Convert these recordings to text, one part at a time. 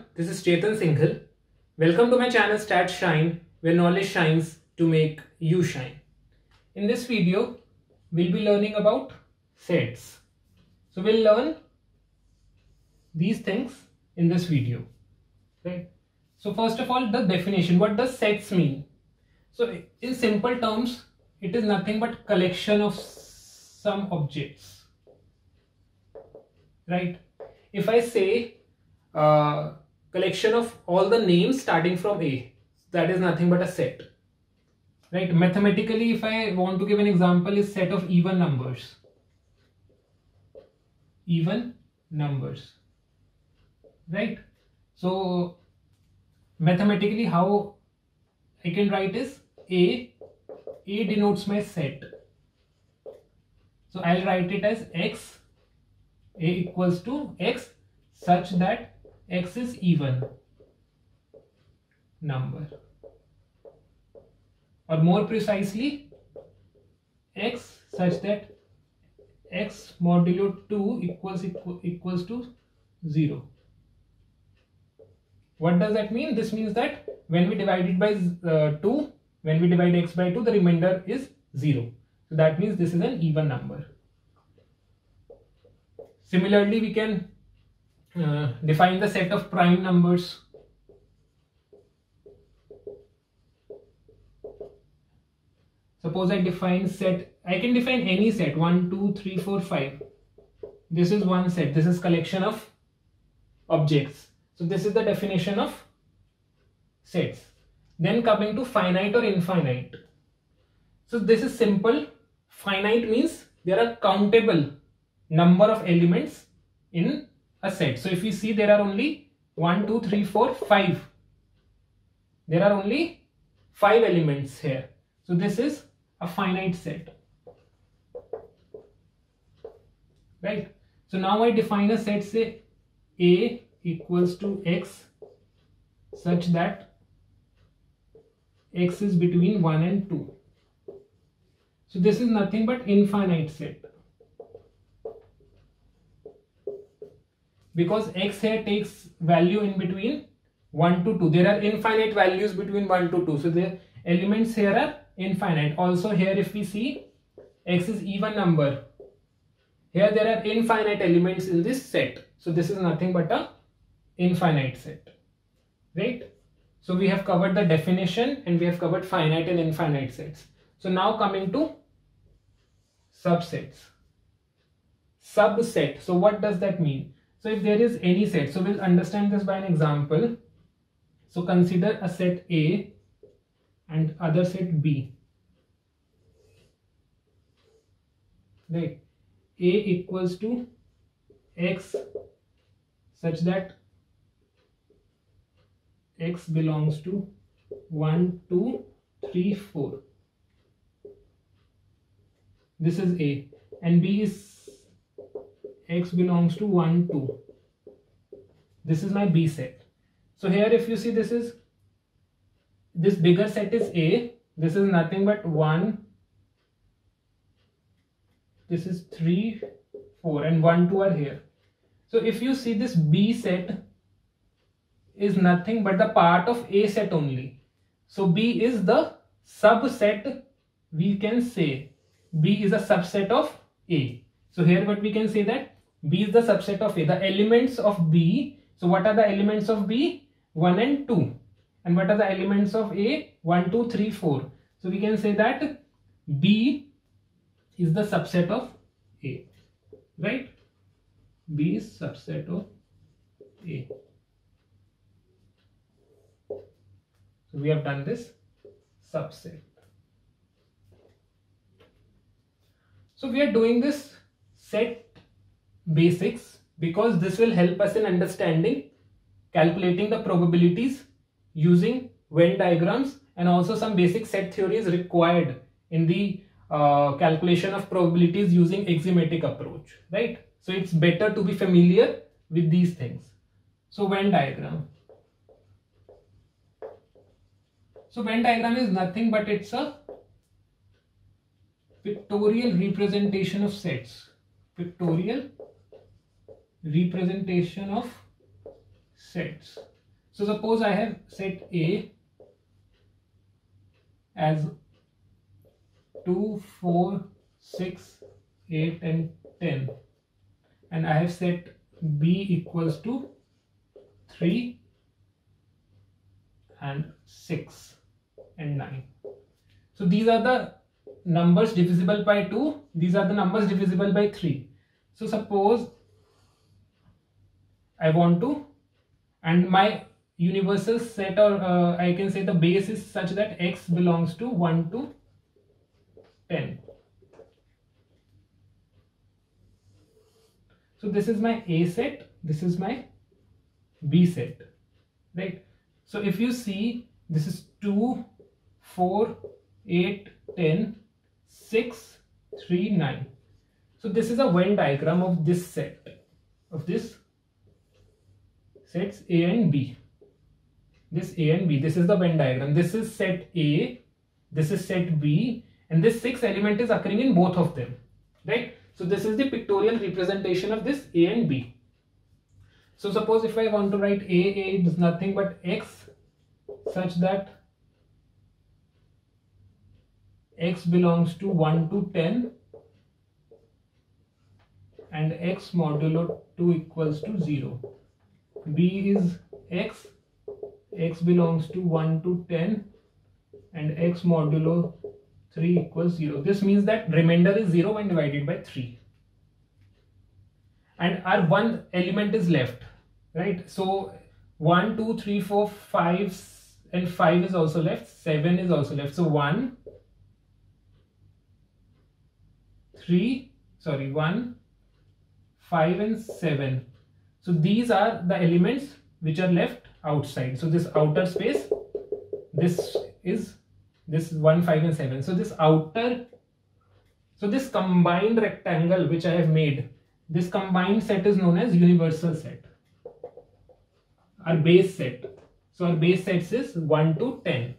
everyone, this is Chetan Singhal. Welcome to my channel Stat Shine, where knowledge shines to make you shine. In this video, we'll be learning about sets. So we'll learn these things in this video. Right? So first of all, the definition. What does sets mean? So in simple terms, it is nothing but collection of some objects. Right? If I say collection of all the names starting from A, that is nothing but a set. Right? Mathematically, if I want to give an example, is set of even numbers. Even numbers. Right? So mathematically, how I can write is A denotes my set. So I'll write it as X. A equals to X such that X is even number, or more precisely X such that X modulo 2 equals to 0. What does that mean? This means that when we divide it by 2, when we divide X by 2, the remainder is 0. So that means this is an even number. Similarly, we can define the set of prime numbers. Suppose I define set, I can define any set 1, 2, 3, 4, 5. This is one set. This is collection of objects. So this is the definition of sets. Then coming to finite or infinite. So this is simple. Finite means there are countable number of elements in a set. So if we see, there are only 1, 2, 3, 4, 5. There are only 5 elements here. So this is a finite set. Right? So now I define a set, say A equals to X such that X is between 1 and 2. So this is nothing but infinite set. Because X here takes value in between 1 to 2. There are infinite values between 1 to 2. So the elements here are infinite. Also here if we see, X is even number. Here there are infinite elements in this set. So this is nothing but a infinite set. Right? So we have covered the definition and we have covered finite and infinite sets. So now coming to subsets. Subset. So what does that mean? So if there is any set, so we'll understand this by an example. So consider a set A and other set B. Right. A equals to X such that X belongs to 1, 2, 3, 4. This is A, and B is X belongs to 1, 2. This is my B set. So here if you see, this bigger set is A. This is nothing but 1. This is 3, 4 and 1, 2 are here. So if you see, this B set is nothing but the part of A set only. So B is the subset. We can say B is a subset of A. So here what we can say that B is the subset of A. The elements of B. So what are the elements of B? 1 and 2. And what are the elements of A? 1, 2, 3, 4. So we can say that B is the subset of A. Right? B is subset of A. So we have done this subset. So we are doing this set basics because this will help us in understanding, calculating the probabilities using Venn diagrams, and also some basic set theory is required in the calculation of probabilities using axiomatic approach, right? So it's better to be familiar with these things. So Venn diagram. So Venn diagram is nothing but it's a pictorial representation of sets. Pictorial representation of sets. So suppose I have set A as 2, 4, 6, 8 and 10, and I have set B equals to 3 and 6 and 9. So these are the numbers divisible by 2, these are the numbers divisible by 3. So suppose I want to, and my universal set, or I can say the base is such that x belongs to 1 to 10. So this is my A set, this is my B set, right? So if you see, this is 2, 4, 8, 10, 6, 3, 9. So this is a Venn diagram of this set, of this sets A and B. This A and B, this is the Venn diagram. This is set A, this is set B, and this 6 element is occurring in both of them, right? So this is the pictorial representation of this A and B. So suppose if I want to write A is nothing but x, such that x belongs to 1 to 10 and x modulo 2 equals to 0. B is x, x belongs to 1 to 10 and x modulo 3 equals 0. This means that remainder is 0 when divided by 3. And our one element is left, right? So 1, 2, 3, 4, 5 and 5 is also left, 7 is also left. So 1, 5 and 7. So these are the elements which are left outside. So this outer space, this is this 1, 5 and 7. So this outer, so this combined rectangle which I have made, this combined set is known as universal set, our base set. So our base sets is 1 to 10,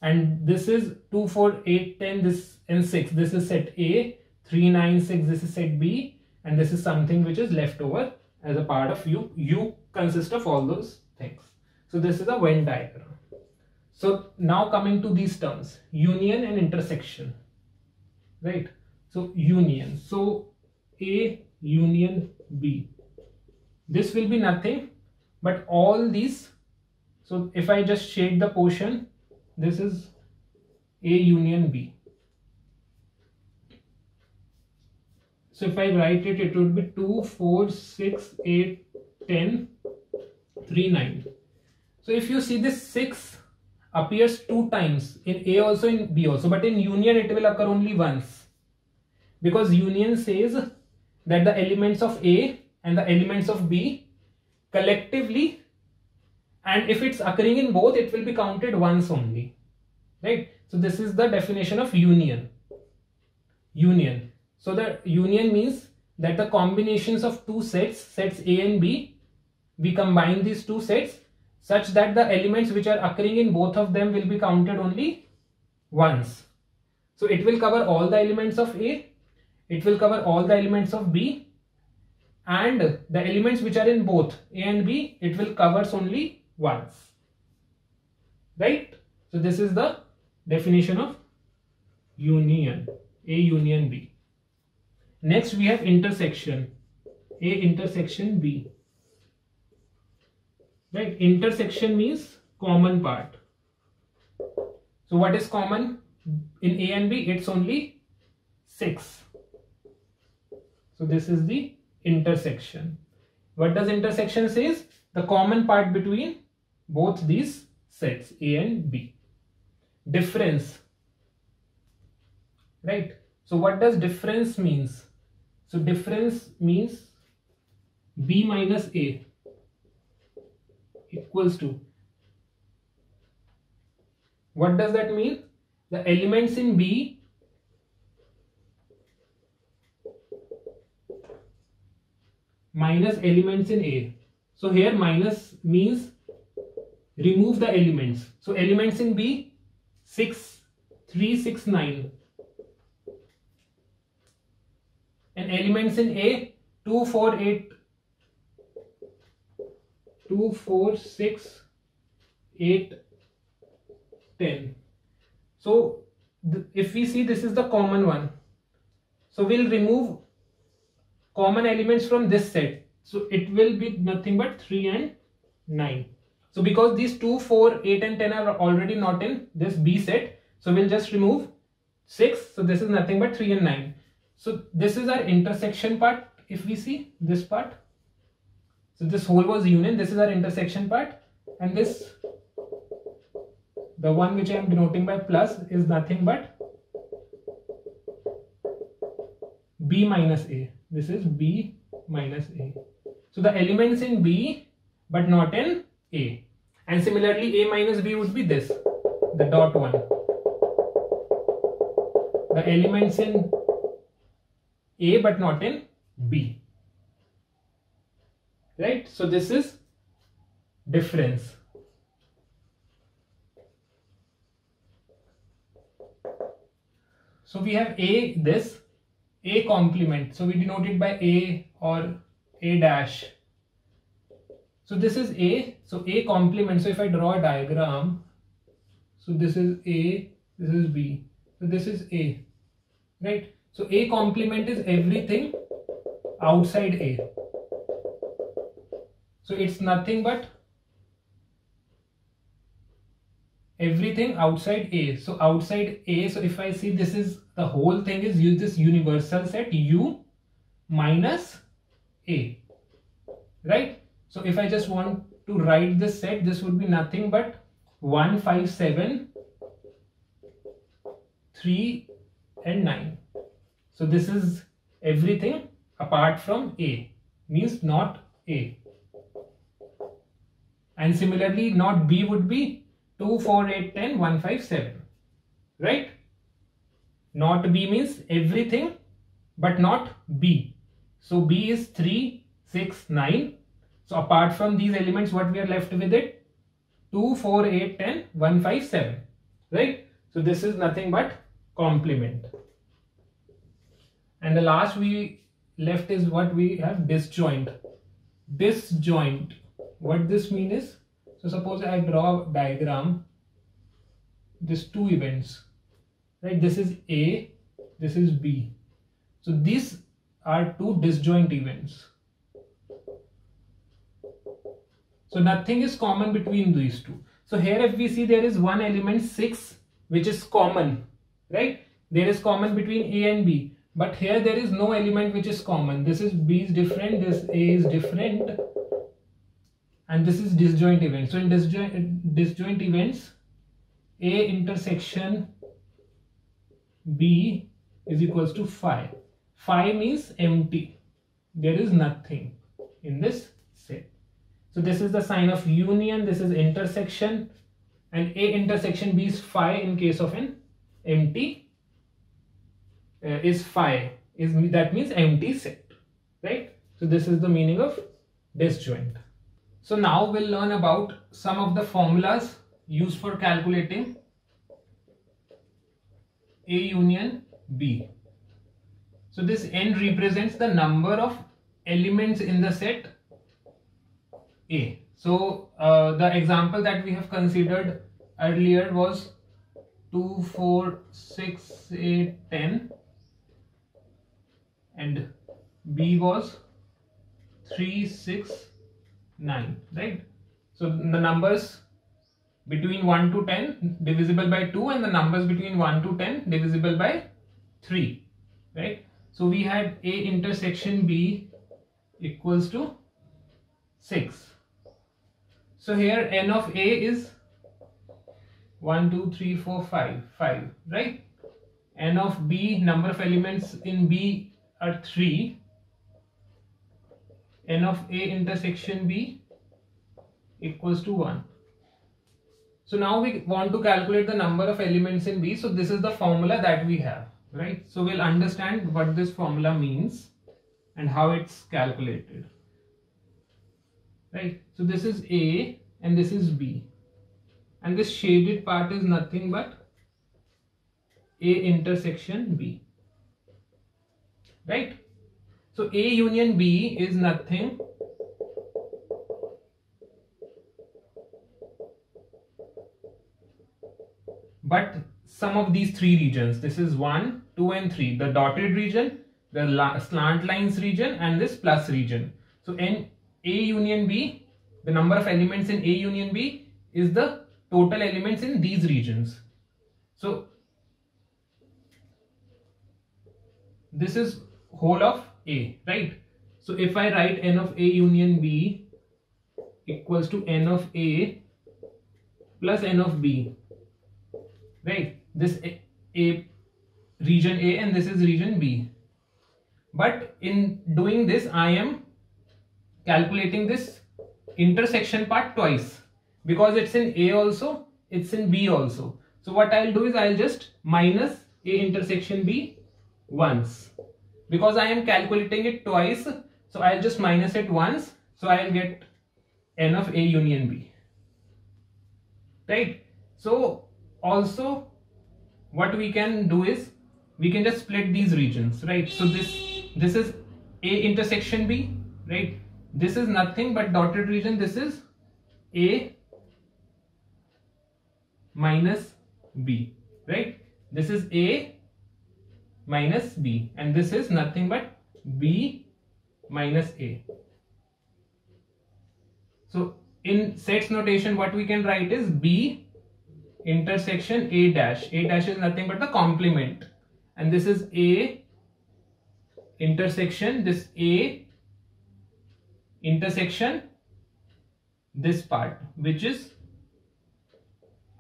and this is 2, 4, 8, 10, this and 6. This is set A, 3, 9, 6. This is set B, and this is something which is left over as a part of U. U consists of all those things. So this is a Venn diagram. So now coming to these terms, union and intersection, right? So union, so A union B, this will be nothing but all these. So if I just shade the portion, this is A union B. So if I write it, it would be 2, 4, 6, 8, 10, 3, 9. So if you see, this 6 appears 2 times in A also, in B also, but in union it will occur only once, because union says that the elements of A and the elements of B collectively, and if it's occurring in both, it will be counted once only, right? So this is the definition of union. Union. So the union means that the combinations of two sets, sets A and B, we combine these two sets such that the elements which are occurring in both of them will be counted only once. So it will cover all the elements of A, it will cover all the elements of B, and the elements which are in both A and B, it will covers only once, right? So this is the definition of union, A union B. Next we have intersection, A intersection B, right? Intersection means common part. So what is common in A and B? It's only 6. So this is the intersection. What does intersection says? The common part between both these sets A and B. Difference, right? So what does difference means? So difference means B minus A equals to, what does that mean? The elements in B minus elements in A. So here minus means remove the elements. So elements in B 6, 3, 6, 9. And elements in A 2, 4, 8, 2, 4, 6, 8, 10. So if we see, this is the common one. So we'll remove common elements from this set. So it will be nothing but 3 and 9. So because these 2, 4, 8 and 10 are already not in this B set, so we'll just remove 6. So this is nothing but 3 and 9. So this is our intersection part. If we see this part, so this whole was union, this is our intersection part, and this, the one which I am denoting by plus, is nothing but B minus A. This is B minus A. So the elements in B but not in A. And similarly A minus B would be this, the dot one. The elements in A but not in B. Right? So this is difference. So we have A, this, A complement. So we denote it by A or A dash. So this is A. So A complement. So if I draw a diagram, so this is A, this is B. So this is A. Right? So A complement is everything outside A. So it's nothing but everything outside A. So outside A, so if I see, this is the whole thing is use this universal set U minus A, right? So if I just want to write this set, this would be nothing but 1, 5, 7, 3 and 9. So this is everything apart from A, means not A. And similarly, not B would be 2, 4, 8, 10, 1, 5, 7, right? Not B means everything but not B. So B is 3, 6, 9. So apart from these elements, what we are left with it? 2, 4, 8, 10, 1, 5, 7, right? So this is nothing but complement. And the last we left is what we have, disjoint. Disjoint. What this mean is, so suppose I draw a diagram, this two events, right? This is A, this is B. So these are two disjoint events. So nothing is common between these two. So here if we see, there is one element 6 which is common, right? There is common between A and B. But here there is no element which is common. This is B is different, this A is different, and this is disjoint event. So in disjoint events, A intersection B is equals to phi. Phi means empty. There is nothing in this set. So this is the sign of union, this is intersection, and A intersection B is phi in case of an empty is phi, that means empty set, right? So this is the meaning of disjoint. So now we'll learn about some of the formulas used for calculating A union B. So this n represents the number of elements in the set A. So the example that we have considered earlier was 2, 4, 6, 8, 10, and B was 3, 6, 9, right? So the numbers between 1 to 10 divisible by 2, and the numbers between 1 to 10 divisible by 3, right? So we had A intersection B equals to 6. So here n of A is 1, 2, 3, 4, 5, 5, right? N of B, number of elements in B are 3. N of A intersection B equals to 1. So now we want to calculate the number of elements in B. So this is the formula that we have, right? So we'll understand what this formula means and how it's calculated, right? So this is A and this is B, and this shaded part is nothing but A intersection B, right? So A union B is nothing but sum of these three regions. This is 1, 2 and 3. The dotted region, the slant lines region and this plus region. So in A union B, the number of elements in A union B is the total elements in these regions. So this is whole of A, right? So if I write n of A union B equals to n of A plus n of B, right? This A region A and this is region B. But in doing this, I am calculating this intersection part twice, because it's in A also, it's in B also. So what I'll do is I'll just minus A intersection B once, because I am calculating it twice. So I'll just minus it once. So I'll get n of A union B, right? So also what we can do is we can just split these regions, right? So this is A intersection B, right? This is nothing but dotted region. This is A minus B, right? This is A minus B, and this is nothing but B minus A. So in sets notation, what we can write is B intersection A dash. A dash is nothing but the complement, and this is A intersection this A intersection this part, which is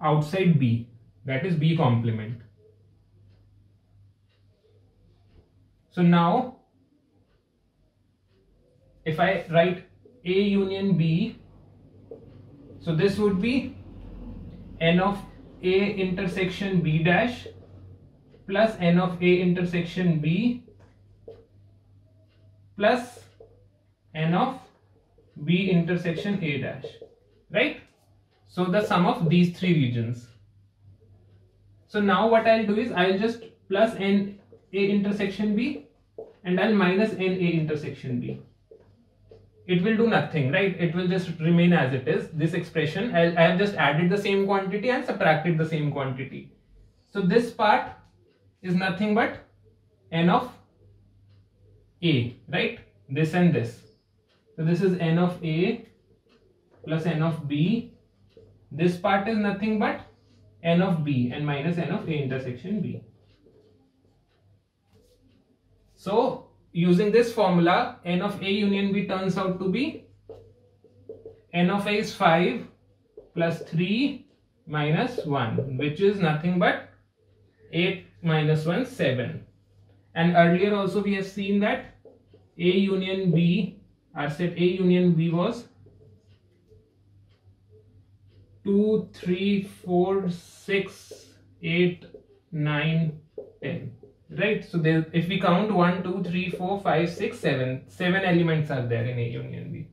outside B, that is B complement. So now if I write A union B, so this would be n of A intersection B dash plus n of A intersection B plus n of B intersection A dash, right? So the sum of these three regions. So now what I'll do is I'll just plus n A intersection B and I'll minus n A intersection B. It will do nothing, right? It will just remain as it is. This expression, I have just added the same quantity and subtracted the same quantity. So this part is nothing but n of A, right? This and this. So this is n of A plus n of B. This part is nothing but n of B and minus n of A intersection B. So using this formula, n of A union B turns out to be n of A is 5 plus 3 minus 1, which is nothing but 8 minus 1, 7. And earlier also we have seen that A union B, our set A union B was 2, 3, 4, 6, 8, 9, 10. Right? So there, if we count 1, 2, 3, 4, 5, 6, 7, 7 elements are there in A union B.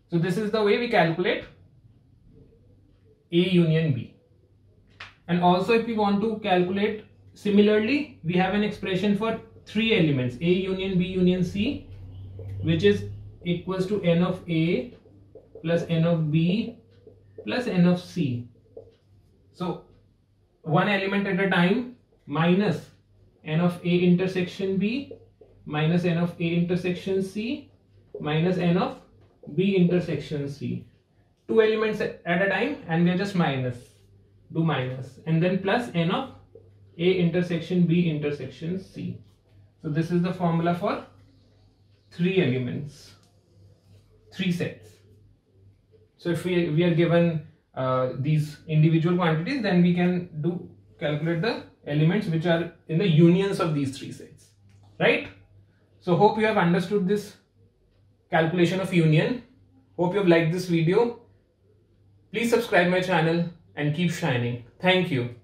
So this is the way we calculate A union B. And also if we want to calculate similarly, we have an expression for three elements, A union B union C, which is equals to n of A plus n of B plus n of C. So one element at a time minus n of A intersection B minus n of A intersection C minus n of B intersection C. Two elements at a time, and we are just do minus, and then plus n of A intersection B intersection C. So this is the formula for three elements, three sets. So if we are given these individual quantities, then we can calculate the elements which are in the unions of these three sets, right? So hope you have understood this calculation of union. Hope you have liked this video. Please subscribe my channel and keep shining. Thank you.